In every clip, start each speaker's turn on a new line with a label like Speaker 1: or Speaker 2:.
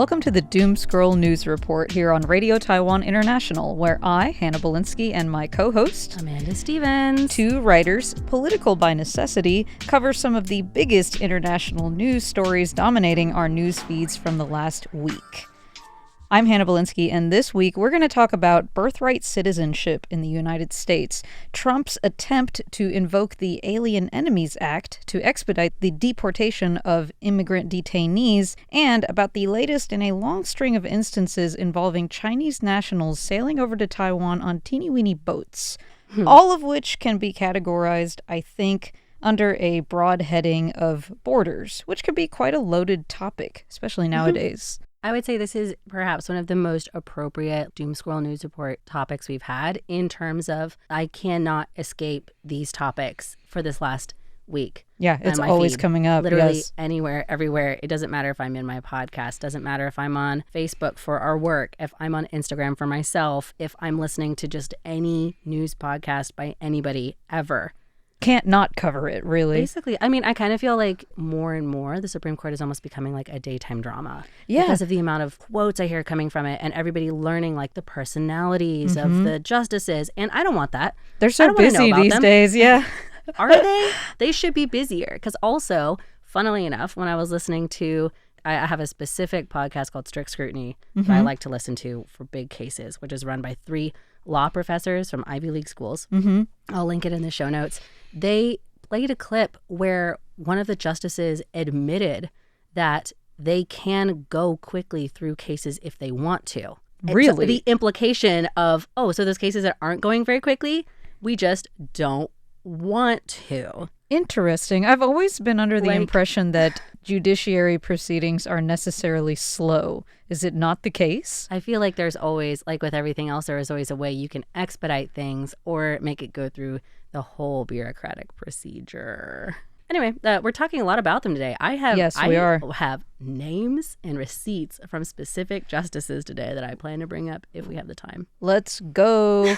Speaker 1: Welcome to the Doom Scroll News Report here on Radio Taiwan International, where I, Hannah Belinsky, and my co-host,
Speaker 2: Amanda Stevens,
Speaker 1: two writers, political by necessity, cover some of the biggest international news stories dominating our news feeds from the last week. I'm Hannah Belinsky, and this week we're going to talk about birthright citizenship in the United States, Trump's attempt to invoke the Alien Enemies Act to expedite the deportation of immigrant detainees, and about the latest in a long string of instances involving Chinese nationals sailing over to Taiwan on teeny-weeny boats, all of which can be categorized, I think, under a broad heading of borders, which can be quite a loaded topic, especially nowadays.
Speaker 2: I would say this is perhaps one of the most appropriate Doom Scroll News Report topics we've had in terms of I cannot escape these topics for this last week.
Speaker 1: Yeah, it's always coming up.
Speaker 2: Literally anywhere, everywhere. It doesn't matter if I'm in my podcast. Doesn't matter if I'm on Facebook for our work, if I'm on Instagram for myself, if I'm listening to just any news podcast by anybody ever.
Speaker 1: Can't not cover it, really.
Speaker 2: Basically, I mean, I kind of feel like more and more the Supreme Court is almost becoming like a daytime drama.
Speaker 1: Yeah.
Speaker 2: Because of the amount of quotes I hear coming from it and everybody learning like the personalities of the justices. And I don't want that.
Speaker 1: They're so busy these days, yeah.
Speaker 2: Are they? They should be busier. Because also, funnily enough, when I was listening to, I have a specific podcast called Strict Scrutiny that I like to listen to for big cases, which is run by 3 law professors from Ivy League schools. I'll link it in the show notes. They played a clip where one of the justices admitted that they can go quickly through cases if they want to.
Speaker 1: Really?
Speaker 2: So the implication of, so those cases that aren't going very quickly, we just don't want to.
Speaker 1: Interesting. I've always been under the impression that judiciary proceedings are necessarily slow. Is it not the case?
Speaker 2: I feel like there's always, like with everything else, there is always a way you can expedite things or make it go through the whole bureaucratic procedure. Anyway, we're talking a lot about them today. I have names and receipts from specific justices today that I plan to bring up if we have the time.
Speaker 1: Let's go.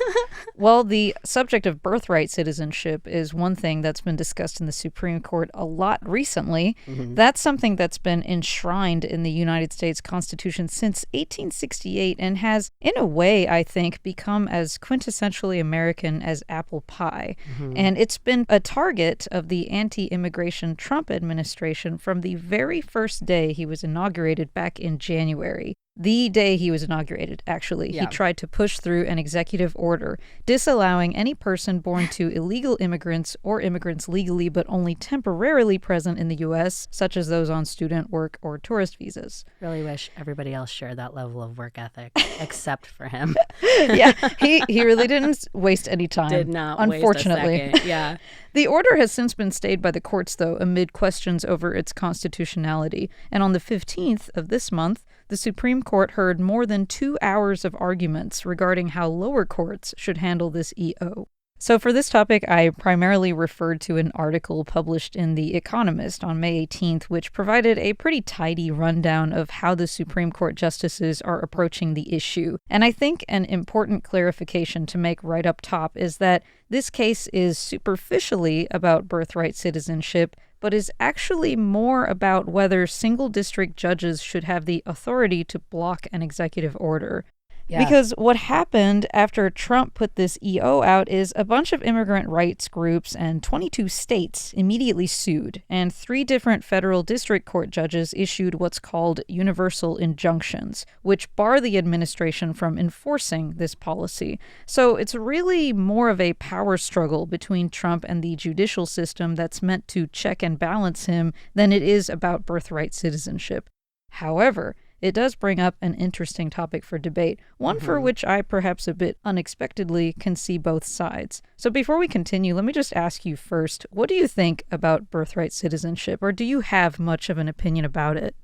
Speaker 1: Well, the subject of birthright citizenship is one thing that's been discussed in the Supreme Court a lot recently. That's something that's been enshrined in the United States Constitution since 1868 and has, in a way, I think, become as quintessentially American as apple pie. And it's been a target of the anti-immigration Trump administration from the very first day he was inaugurated back in January. The day he was inaugurated, actually. He tried to push through an executive order disallowing any person born to illegal immigrants or immigrants legally but only temporarily present in the U.S., such as those on student, work, or tourist visas.
Speaker 2: Really wish everybody else shared that level of work ethic, except for him.
Speaker 1: Yeah, he really didn't waste any time.
Speaker 2: Did not,
Speaker 1: unfortunately.
Speaker 2: Waste a second. Yeah.
Speaker 1: The order has since been stayed by the courts, though, amid questions over its constitutionality. And on the 15th of this month, the Supreme Court heard more than 2 hours of arguments regarding how lower courts should handle this EO. So for this topic, I primarily referred to an article published in The Economist on May 18th, which provided a pretty tidy rundown of how the Supreme Court justices are approaching the issue. And I think an important clarification to make right up top is that this case is superficially about birthright citizenship, but is actually more about whether single district judges should have the authority to block an executive order. Yeah. Because what happened after Trump put this EO out is a bunch of immigrant rights groups and 22 states immediately sued, and 3 different federal district court judges issued what's called universal injunctions, which bar the administration from enforcing this policy. So it's really more of a power struggle between Trump and the judicial system that's meant to check and balance him than it is about birthright citizenship. However, it does bring up an interesting topic for debate, one for which I perhaps a bit unexpectedly can see both sides. So before we continue, let me just ask you first, what do you think about birthright citizenship, or do you have much of an opinion about it?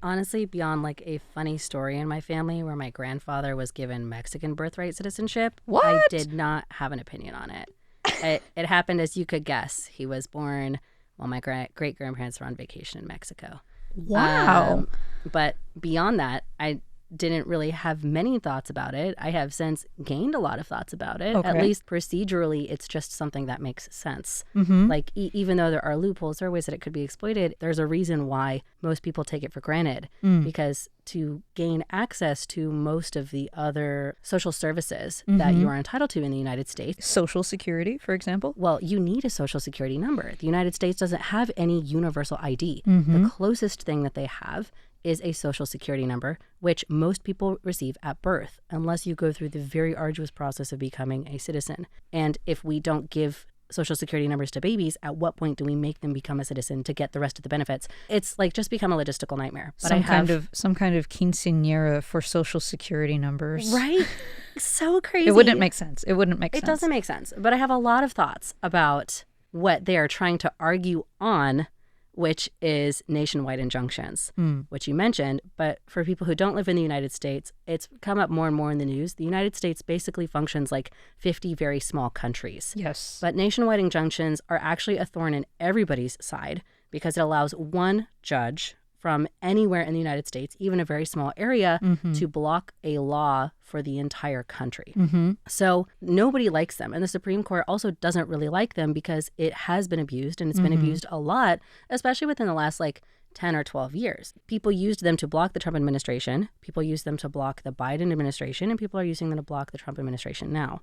Speaker 2: Honestly, beyond like a funny story in my family where my grandfather was given Mexican birthright citizenship,
Speaker 1: what?
Speaker 2: I did not have an opinion on it. It happened as you could guess. He was born while my great-grandparents were on vacation in Mexico.
Speaker 1: Wow.
Speaker 2: But beyond that, I didn't really have many thoughts about it. I have since gained a lot of thoughts about it.
Speaker 1: Okay.
Speaker 2: At least procedurally, it's just something that makes sense.
Speaker 1: Mm-hmm.
Speaker 2: Like, even though there are loopholes, there are ways that it could be exploited, there's a reason why most people take it for granted. Because to gain access to most of the other social services that you are entitled to in the United States.
Speaker 1: Social Security, for example.
Speaker 2: Well, you need a social security number. The United States doesn't have any universal ID. The closest thing that they have is a social security number, which most people receive at birth, unless you go through the very arduous process of becoming a citizen. And if we don't give social security numbers to babies, at what point do we make them become a citizen to get the rest of the benefits? It's like just become a logistical nightmare. But some
Speaker 1: kind of quinceañera for social security numbers.
Speaker 2: Right? So crazy.
Speaker 1: It wouldn't make sense. It
Speaker 2: doesn't make sense. But I have a lot of thoughts about what they are trying to argue on, which is nationwide injunctions, which you mentioned. But for people who don't live in the United States, it's come up more and more in the news. The United States basically functions like 50 very small countries.
Speaker 1: Yes.
Speaker 2: But nationwide injunctions are actually a thorn in everybody's side because it allows one judge from anywhere in the United States, even a very small area, to block a law for the entire country. So nobody likes them. And the Supreme Court also doesn't really like them because it has been abused, and it's been abused a lot, especially within the last 10 or 12 years. People used them to block the Trump administration. People used them to block the Biden administration, and people are using them to block the Trump administration now.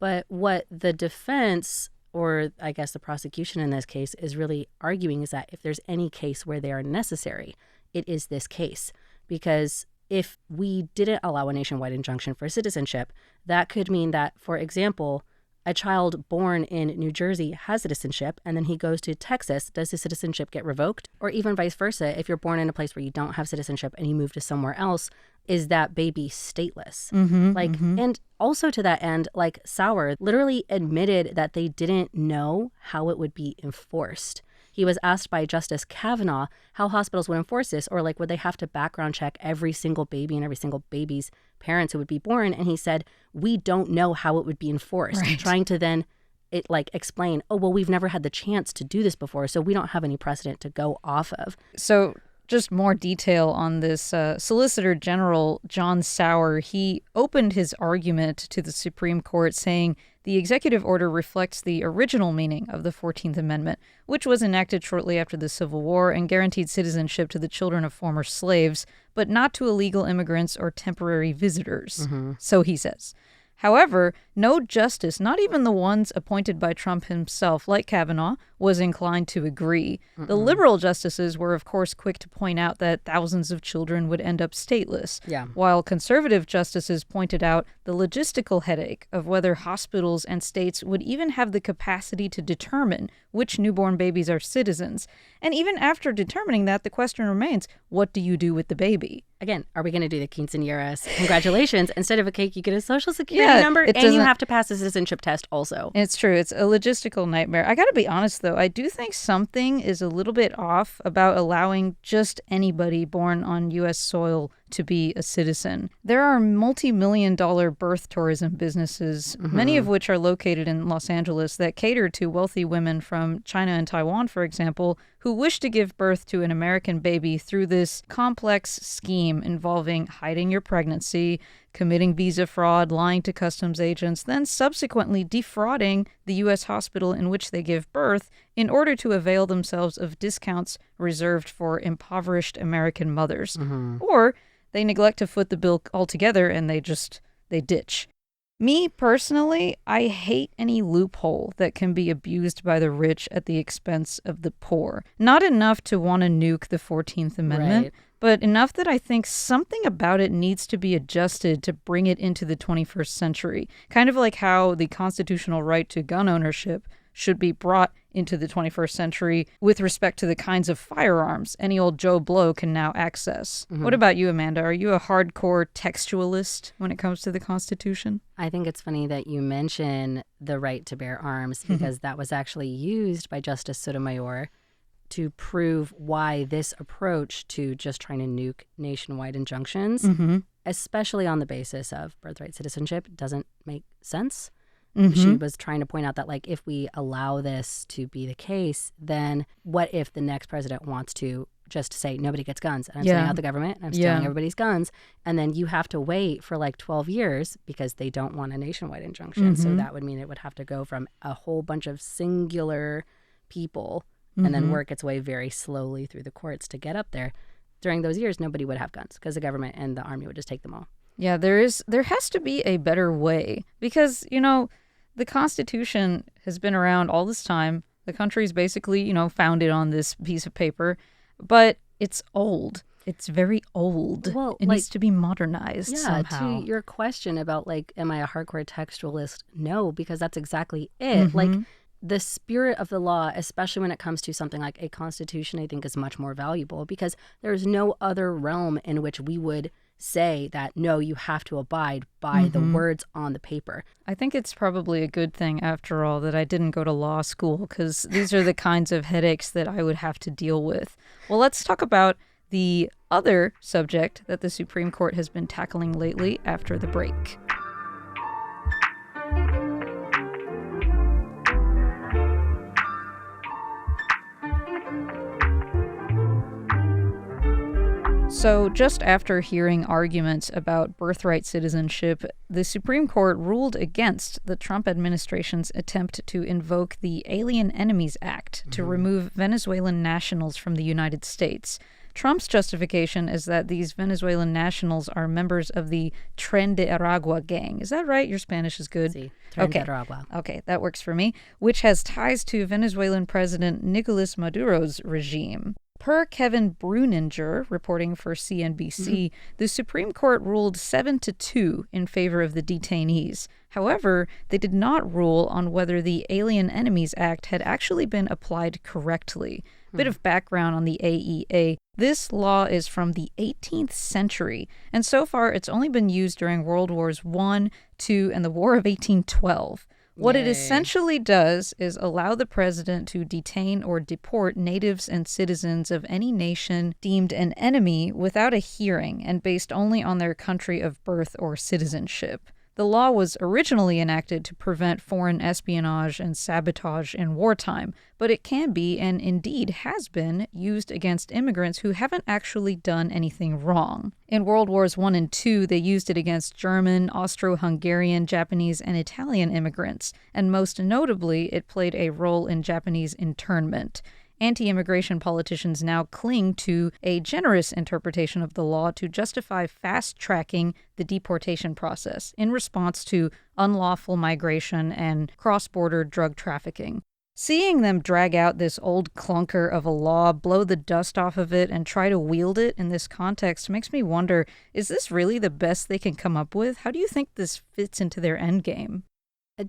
Speaker 2: But what the defense, or I guess the prosecution in this case, is really arguing is that if there's any case where they are necessary, it is this case. Because if we didn't allow a nationwide injunction for citizenship, that could mean that, for example, a child born in New Jersey has citizenship and then he goes to Texas, does his citizenship get revoked? Or even vice versa, if you're born in a place where you don't have citizenship and you move to somewhere else, is that baby stateless? And also to that end, Sauer literally admitted that they didn't know how it would be enforced. He was asked by Justice Kavanaugh how hospitals would enforce this, or would they have to background check every single baby and every single baby's parents who would be born? And he said, we don't know how it would be enforced.
Speaker 1: Right.
Speaker 2: Trying to then explain, we've never had the chance to do this before, so we don't have any precedent to go off of.
Speaker 1: So just more detail on this. Solicitor General John Sauer, he opened his argument to the Supreme Court saying the executive order reflects the original meaning of the 14th Amendment, which was enacted shortly after the Civil War and guaranteed citizenship to the children of former slaves, but not to illegal immigrants or temporary visitors. So he says. However, no justice, not even the ones appointed by Trump himself, like Kavanaugh, was inclined to agree. The liberal justices were, of course, quick to point out that thousands of children would end up stateless, while conservative justices pointed out the logistical headache of whether hospitals and states would even have the capacity to determine which newborn babies are citizens. And even after determining that, the question remains, what do you do with the baby?
Speaker 2: Again, are we going to do the quinceañeras? Congratulations. Instead of a cake, you get a social security number, and you have to pass a citizenship test also.
Speaker 1: It's true. It's a logistical nightmare. I got to be honest, though. I do think something is a little bit off about allowing just anybody born on U.S. soil to be a citizen. There are multi-million-dollar birth tourism businesses, many of which are located in Los Angeles, that cater to wealthy women from China and Taiwan, for example, who wish to give birth to an American baby through this complex scheme involving hiding your pregnancy, committing visa fraud, lying to customs agents, then subsequently defrauding the U.S. hospital in which they give birth in order to avail themselves of discounts reserved for impoverished American mothers. Or they neglect to foot the bill altogether and they ditch. Me, personally, I hate any loophole that can be abused by the rich at the expense of the poor. Not enough to want to nuke the 14th Amendment, but enough that I think something about it needs to be adjusted to bring it into the 21st century. Kind of like how the constitutional right to gun ownership should be brought into the 21st century with respect to the kinds of firearms any old Joe Blow can now access. What about you, Amanda? Are you a hardcore textualist when it comes to the Constitution?
Speaker 2: I think it's funny that you mention the right to bear arms because that was actually used by Justice Sotomayor to prove why this approach to just trying to nuke nationwide injunctions, especially on the basis of birthright citizenship, doesn't make sense. She was trying to point out that, if we allow this to be the case, then what if the next president wants to just say nobody gets guns. And I'm sending out the government and I'm stealing everybody's guns. And then you have to wait for like 12 years because they don't want a nationwide injunction. So that would mean it would have to go from a whole bunch of singular people and then work its way very slowly through the courts to get up there. During those years, nobody would have guns because the government and the army would just take them all.
Speaker 1: Yeah, there has to be a better way because, the Constitution has been around all this time. The country's basically, founded on this piece of paper, but it's old. It's very old.
Speaker 2: Well,
Speaker 1: it needs to be modernized somehow.
Speaker 2: To your question about, like, am I a hardcore textualist? No, because that's exactly it. Like, the spirit of the law, especially when it comes to something like a constitution, I think is much more valuable because there's no other realm in which we would say that, no, you have to abide by the words on the paper.
Speaker 1: I think it's probably a good thing, after all, that I didn't go to law school because these are the kinds of headaches that I would have to deal with. Well, let's talk about the other subject that the Supreme Court has been tackling lately after the break. So just after hearing arguments about birthright citizenship, the Supreme Court ruled against the Trump administration's attempt to invoke the Alien Enemies Act to remove Venezuelan nationals from the United States. Trump's justification is that these Venezuelan nationals are members of the Tren de Aragua gang. Is that right? Your Spanish is good.
Speaker 2: Sí, Tren de Aragua.
Speaker 1: Okay, that works for me. Which has ties to Venezuelan President Nicolas Maduro's regime. Per Kevin Breuninger, reporting for CNBC, the Supreme Court ruled 7-2 in favor of the detainees. However, they did not rule on whether the Alien Enemies Act had actually been applied correctly. Bit of background on the AEA. This law is from the 18th century, and so far it's only been used during World Wars I, II, and the War of 1812. What it essentially does is allow the president to detain or deport natives and citizens of any nation deemed an enemy without a hearing and based only on their country of birth or citizenship. The law was originally enacted to prevent foreign espionage and sabotage in wartime, but it can be, and indeed has been, used against immigrants who haven't actually done anything wrong. In World Wars I and II, they used it against German, Austro-Hungarian, Japanese, and Italian immigrants, and most notably, it played a role in Japanese internment. Anti-immigration politicians now cling to a generous interpretation of the law to justify fast-tracking the deportation process in response to unlawful migration and cross-border drug trafficking. Seeing them drag out this old clunker of a law, blow the dust off of it, and try to wield it in this context makes me wonder, is this really the best they can come up with? How do you think this fits into their endgame?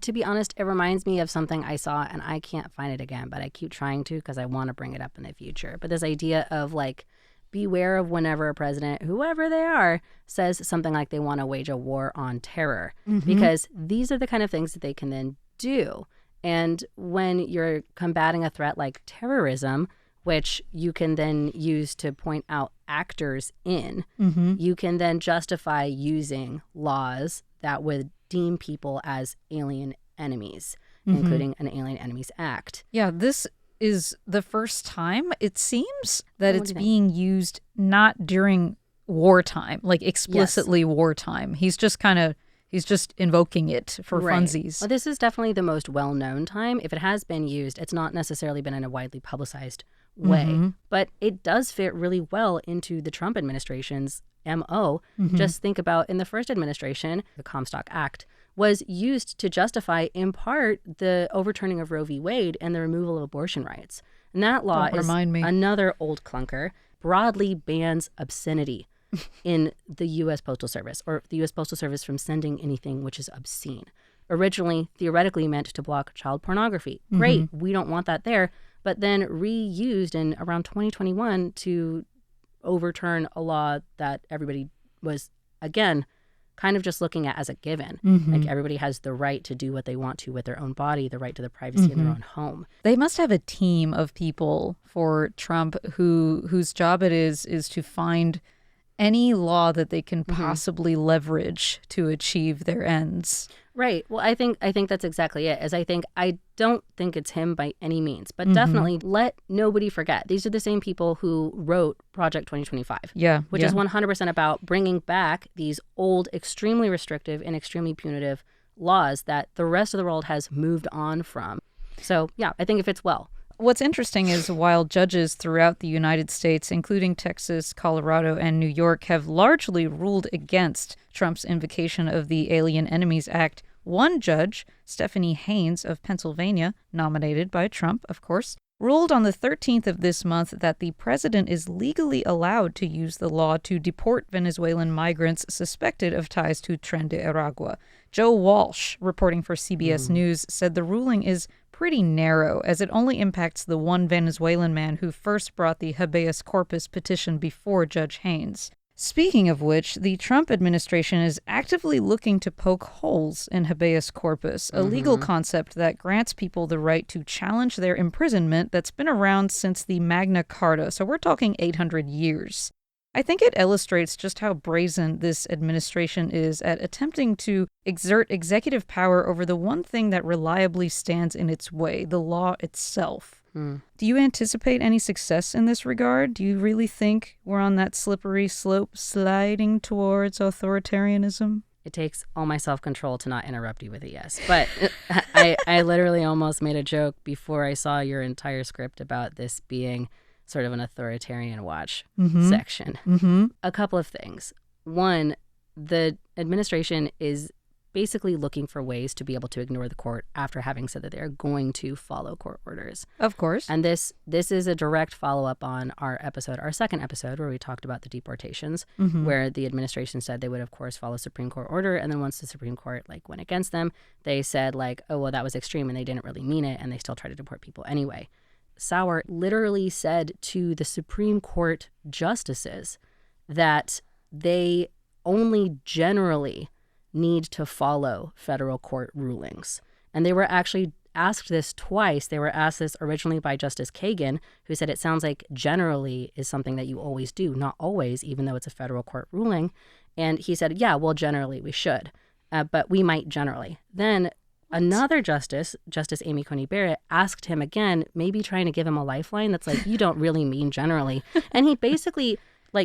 Speaker 2: To be honest, it reminds me of something I saw, and I can't find it again, but I keep trying to because I want to bring it up in the future. But this idea of, like, beware of whenever a president, whoever they are, says something like they want to wage a war on terror, because these are the kind of things that they can then do. And when you're combating a threat like terrorism, which you can then use to point out actors in, you can then justify using laws that would deem people as alien enemies, including an Alien Enemies Act.
Speaker 1: Yeah, this is the first time, it seems, that it's being used not during wartime, like explicitly wartime. He's just invoking it for funsies.
Speaker 2: Well, this is definitely the most well-known time. If it has been used, it's not necessarily been in a widely publicized way, but it does fit really well into the Trump administration's MO. Just think about in the first administration, the Comstock Act was used to justify, in part, the overturning of Roe v. Wade and the removal of abortion rights. And that law is another old clunker, broadly bans obscenity in the U.S. Postal Service, or the U.S. Postal Service from sending anything which is obscene. Originally, theoretically meant to block child pornography. Great, we don't want that there, but then reused in around 2021 to overturn a law that everybody was, again, kind of just looking at as a given. Like, everybody has the right to do what they want to with their own body, the right to the privacy in their own home.
Speaker 1: They must have a team of people for Trump whose job it is to find any law that they can possibly leverage to achieve their ends.
Speaker 2: Right. Well, I think that's exactly it. I don't think it's him by any means, but definitely let nobody forget. These are the same people who wrote Project 2025.
Speaker 1: Yeah.
Speaker 2: Which is 100% about bringing back these old, extremely restrictive and extremely punitive laws that the rest of the world has moved on from. So, yeah, I think it fits well.
Speaker 1: What's interesting is while judges throughout the United States, including Texas, Colorado, and New York, have largely ruled against Trump's invocation of the Alien Enemies Act, one judge, Stephanie Haynes of Pennsylvania, nominated by Trump, of course, ruled on the 13th of this month that the president is legally allowed to use the law to deport Venezuelan migrants suspected of ties to Tren de Aragua. Joe Walsh, reporting for CBS News, said the ruling is pretty narrow, as it only impacts the one Venezuelan man who first brought the habeas corpus petition before Judge Haynes. Speaking of which, the Trump administration is actively looking to poke holes in habeas corpus, a legal concept that grants people the right to challenge their imprisonment that's been around since the Magna Carta, so we're talking 800 years. I think it illustrates just how brazen this administration is at attempting to exert executive power over the one thing that reliably stands in its way, the law itself. Do you anticipate any success in this regard? Do you really think we're on that slippery slope sliding towards authoritarianism?
Speaker 2: It takes all my self-control to not interrupt you with a yes. But I literally almost made a joke before I saw your entire script about this being sort of an authoritarian watch section. A couple of things. One, the administration is basically looking for ways to be able to ignore the court after having said that they're going to follow court orders.
Speaker 1: Of course.
Speaker 2: And this is a direct follow-up on our second episode, where we talked about the deportations, where the administration said they would, of course, follow Supreme Court order. And then once the Supreme Court went against them, they said oh, well, that was extreme and they didn't really mean it. And they still try to deport people anyway. Sauer literally said to the Supreme Court justices that they only generally need to follow federal court rulings. And they were actually asked this twice. They were asked this originally by Justice Kagan, who said it sounds like generally is something that you always do, not always, even though it's a federal court ruling. And he said, yeah, well, generally we should, but we might generally. Then another justice, Justice Amy Coney Barrett, asked him again, maybe trying to give him a lifeline that's you don't really mean generally. And he basically...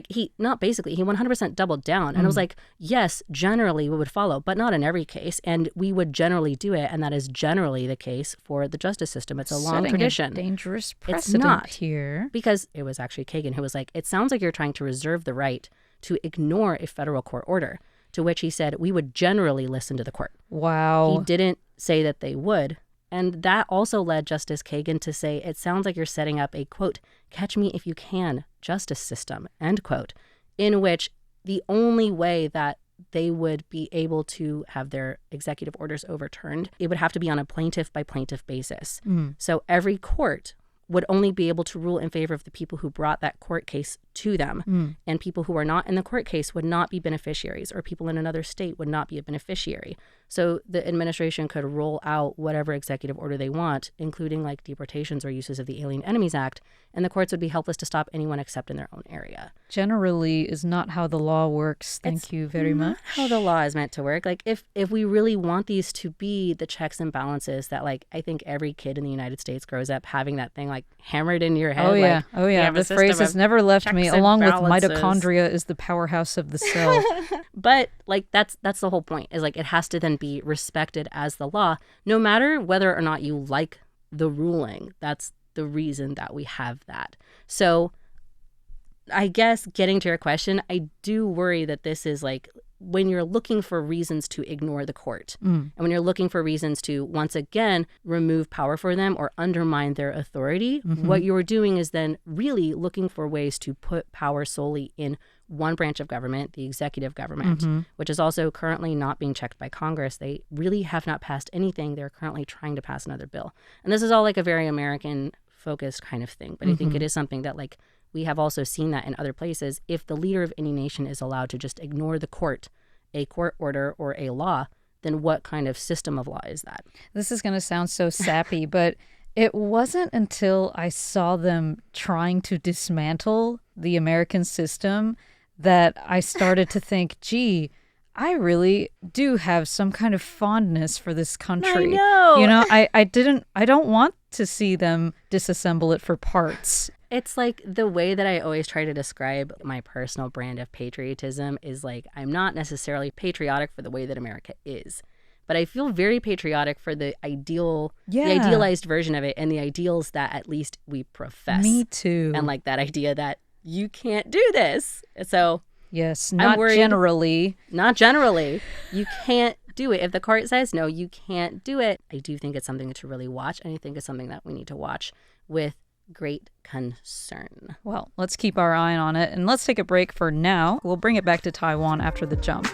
Speaker 2: he 100% doubled down and was yes, generally we would follow, but not in every case. And we would generally do it. And that is generally the case for the justice system. It's a long tradition.
Speaker 1: A dangerous precedent
Speaker 2: it's not
Speaker 1: here.
Speaker 2: Because it was actually Kagan who was it sounds like you're trying to reserve the right to ignore a federal court order, to which he said, we would generally listen to the court.
Speaker 1: Wow.
Speaker 2: He didn't say that they would. And that also led Justice Kagan to say, it sounds like you're setting up a, quote, catch me if you can justice system, end quote, in which the only way that they would be able to have their executive orders overturned, it would have to be on a plaintiff by plaintiff basis. So every court would only be able to rule in favor of the people who brought that court case to them. And people who are not in the court case would not be beneficiaries, or people in another state would not be a beneficiary. So the administration could roll out whatever executive order they want, including deportations or uses of the Alien Enemies Act, and the courts would be helpless to stop anyone except in their own area.
Speaker 1: Generally is not how the law works. Thank you very much.
Speaker 2: How the law is meant to work. If we really want these to be the checks and balances that I think every kid in the United States grows up having that thing hammered in your head.
Speaker 1: Oh yeah. The phrase has never left me. Along with mitochondria is the powerhouse of the cell.
Speaker 2: But that's the whole point. Is it has to then be respected as the law, no matter whether or not you like the ruling. That's the reason that we have that. So I guess getting to your question, I do worry that this is when you're looking for reasons to ignore the court, and when you're looking for reasons to once again remove power for them or undermine their authority, what you're doing is then really looking for ways to put power solely in one branch of government, the executive government, which is also currently not being checked by Congress. They really have not passed anything. They're currently trying to pass another bill. And this is all a very American-focused kind of thing. But I think it is something that we have also seen that in other places. If the leader of any nation is allowed to just ignore the court, a court order or a law, then what kind of system of law is that?
Speaker 1: This is going to sound so sappy, but it wasn't until I saw them trying to dismantle the American system that I started to think, gee, I really do have some kind of fondness for this country.
Speaker 2: I know.
Speaker 1: You know, I don't want to see them disassemble it for parts.
Speaker 2: It's like the way that I always try to describe my personal brand of patriotism is like, I'm not necessarily patriotic for the way that America is, but I feel very patriotic for the the idealized version of it and the ideals that at least we profess.
Speaker 1: Me too.
Speaker 2: And like that idea that you can't do this. So
Speaker 1: yes, not generally.
Speaker 2: Not generally. You can't do it. If the court says no, you can't do it. I do think it's something to really watch, and I think it's something that we need to watch with great concern.
Speaker 1: Well, let's keep our eye on it, and let's take a break for now. We'll bring it back to Taiwan after the jump.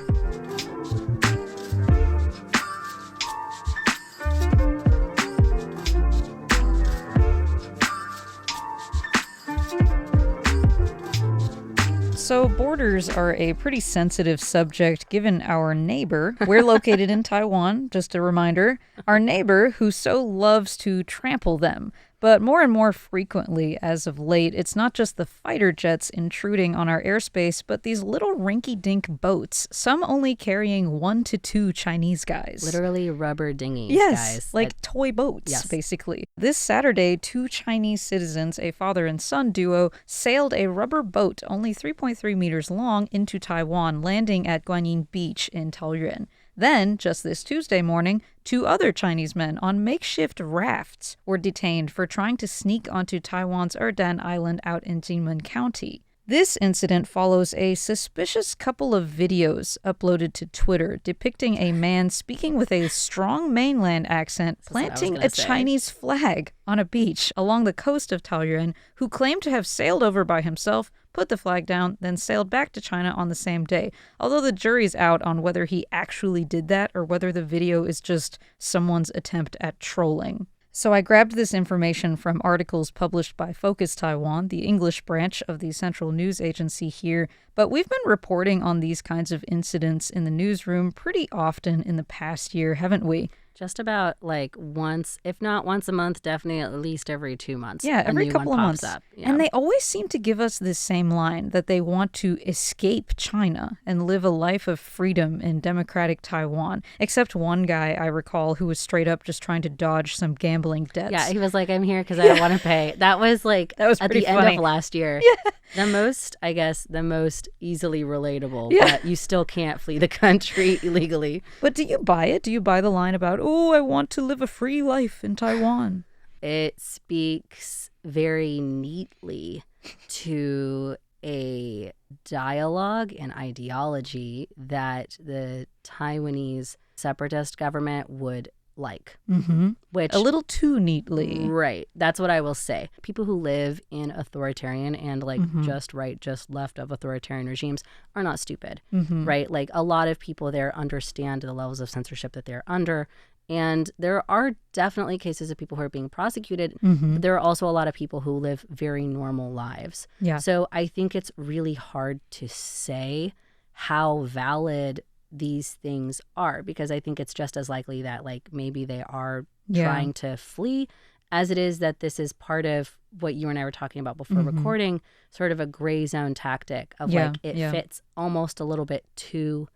Speaker 1: So borders are a pretty sensitive subject given our neighbor. We're located in Taiwan, just a reminder. Our neighbor who so loves to trample them. But more and more frequently, as of late, it's not just the fighter jets intruding on our airspace, but these little rinky-dink boats, some only carrying 1 to 2 Chinese guys.
Speaker 2: Literally rubber dinghies,
Speaker 1: yes,
Speaker 2: guys.
Speaker 1: Like toy boats,
Speaker 2: yes.
Speaker 1: Basically. This Saturday, 2 Chinese citizens, a father and son duo, sailed a rubber boat only 3.3 meters long into Taiwan, landing at Guanyin Beach in Taoyuan. Then, just this Tuesday morning, 2 other Chinese men on makeshift rafts were detained for trying to sneak onto Taiwan's Erdan Island out in Jinmen County. This incident follows a suspicious couple of videos uploaded to Twitter depicting a man speaking with a strong mainland accent planting a Chinese flag on a beach along the coast of Taoyuan, who claimed to have sailed over by himself, put the flag down, then sailed back to China on the same day. Although the jury's out on whether he actually did that or whether the video is just someone's attempt at trolling. So I grabbed this information from articles published by Focus Taiwan, the English branch of the central news agency here, but we've been reporting on these kinds of incidents in the newsroom pretty often in the past year, haven't we?
Speaker 2: Just about like once, if not once a month, definitely at least every 2 months.
Speaker 1: Yeah, every couple of months.
Speaker 2: Yeah.
Speaker 1: And they always seem to give us this same line that they want to escape China and live a life of freedom in democratic Taiwan. Except one guy I recall who was straight up just trying to dodge some gambling debts.
Speaker 2: Yeah, he was like, I'm here because I don't want to pay. That was like at the end of last year.
Speaker 1: Yeah.
Speaker 2: The most easily relatable, but you still can't flee the country illegally.
Speaker 1: But do you buy it? Do you buy the line about, oh, I want to live a free life in Taiwan?
Speaker 2: It speaks very neatly to a dialogue and ideology that the Taiwanese separatist government would like.
Speaker 1: Mm-hmm.
Speaker 2: Which
Speaker 1: a little too neatly.
Speaker 2: Right. That's what I will say. People who live in authoritarian and like just right, just left of authoritarian regimes are not stupid. Right? Like a lot of people there understand the levels of censorship that they're under. And there are definitely cases of people who are being prosecuted. But there are also a lot of people who live very normal lives.
Speaker 1: Yeah.
Speaker 2: So I think it's really hard to say how valid these things are, because I think it's just as likely that like maybe they are trying to flee as it is that this is part of what you and I were talking about before recording, sort of a gray zone tactic of like it fits almost a little bit too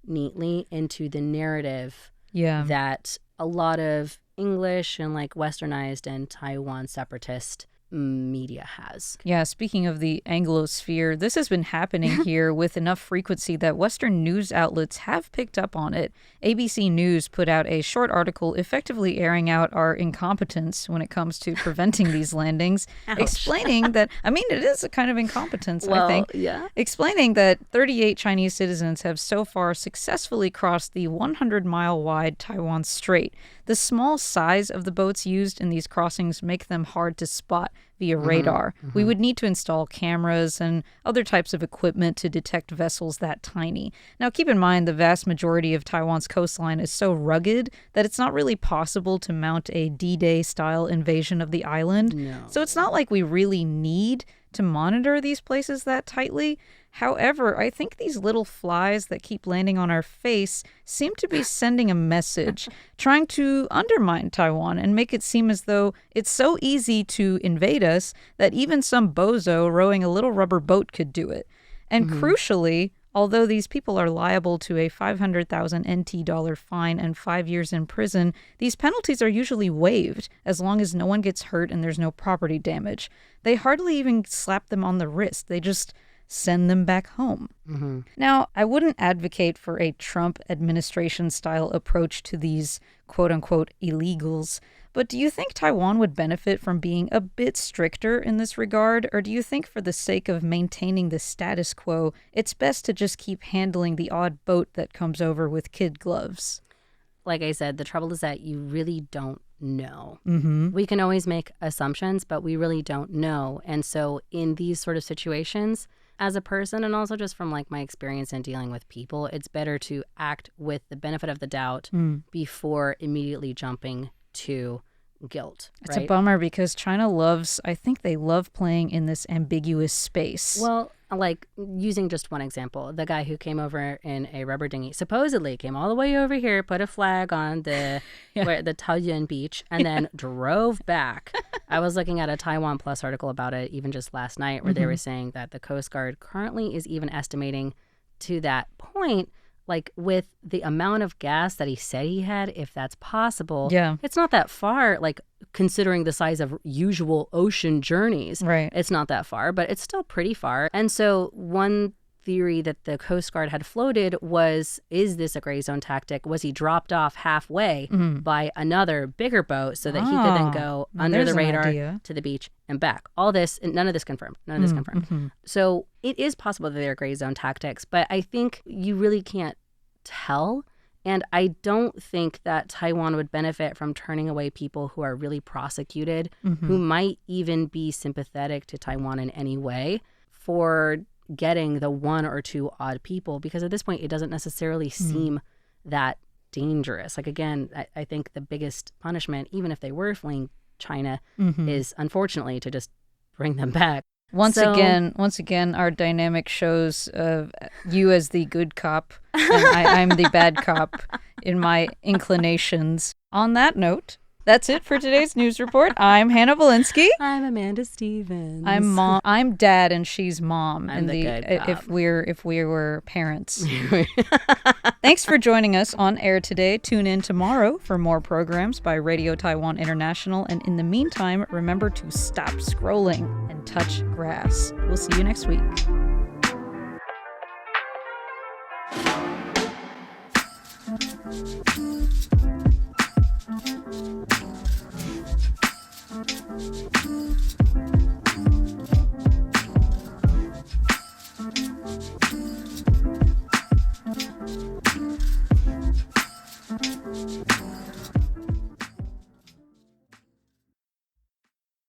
Speaker 2: neatly into the narrative that a lot of English and like westernized and Taiwan separatist media has.
Speaker 1: Yeah, speaking of the Anglosphere, this has been happening here with enough frequency that Western news outlets have picked up on it. ABC News put out a short article effectively airing out our incompetence when it comes to preventing these landings, explaining that, I mean, it is a kind of incompetence, I think. Explaining that 38 Chinese citizens have so far successfully crossed the 100-mile-wide Taiwan Strait. The small size of the boats used in these crossings make them hard to spot via radar. We would need to install cameras and other types of equipment to detect vessels that tiny. Now, keep in mind, the vast majority of Taiwan's coastline is so rugged that it's not really possible to mount a D-Day style invasion of the island.
Speaker 2: No.
Speaker 1: So it's not like we really need to monitor these places that tightly. However, I think these little flies that keep landing on our face seem to be sending a message, trying to undermine Taiwan and make it seem as though it's so easy to invade us that even some bozo rowing a little rubber boat could do it. And crucially, although these people are liable to a 500,000 NT dollar fine and 5 years in prison, these penalties are usually waived as long as no one gets hurt and there's no property damage. They hardly even slap them on the wrist. They just send them back home. Now, I wouldn't advocate for a Trump administration-style approach to these quote-unquote illegals, but do you think Taiwan would benefit from being a bit stricter in this regard, or do you think for the sake of maintaining the status quo, it's best to just keep handling the odd boat that comes over with kid gloves?
Speaker 2: Like I said, the trouble is that you really don't know. We can always make assumptions, but we really don't know. And so in these sort of situations, as a person, and also just from like my experience in dealing with people, it's better to act with the benefit of the doubt before immediately jumping to guilt.
Speaker 1: It's a bummer because China I think they love playing in this ambiguous space.
Speaker 2: Well, like using just one example, the guy who came over in a rubber dinghy supposedly came all the way over here, put a flag on the the Taoyuan beach, and then drove back. I was looking at a Taiwan Plus article about it even just last night where they were saying that the Coast Guard currently is even estimating to that point, like with the amount of gas that he said he had, if that's possible, it's not that far, like considering the size of usual ocean journeys.
Speaker 1: Right.
Speaker 2: It's not that far, but it's still pretty far. And so one theory that the Coast Guard had floated was, is this a gray zone tactic? Was he dropped off halfway by another bigger boat so that he could then go under the radar to the beach and back? All this, none of this confirmed. So it is possible that they're gray zone tactics, but I think you really can't tell. And I don't think that Taiwan would benefit from turning away people who are really prosecuted, who might even be sympathetic to Taiwan in any way, for getting the one or two odd people, because at this point it doesn't necessarily seem that dangerous. Like, again, I think the biggest punishment, even if they were fleeing China, is unfortunately to just bring them back.
Speaker 1: Once again, our dynamic shows you as the good cop and I'm the bad cop in my inclinations. On that note, that's it for today's news report. I'm Hannah Valinsky.
Speaker 2: I'm Amanda Stevens.
Speaker 1: I'm dad and she's mom.
Speaker 2: I'm the good cop.
Speaker 1: If we were parents. Thanks for joining us on air today. Tune in tomorrow for more programs by Radio Taiwan International. And in the meantime, remember to stop scrolling and touch grass. We'll see you next week.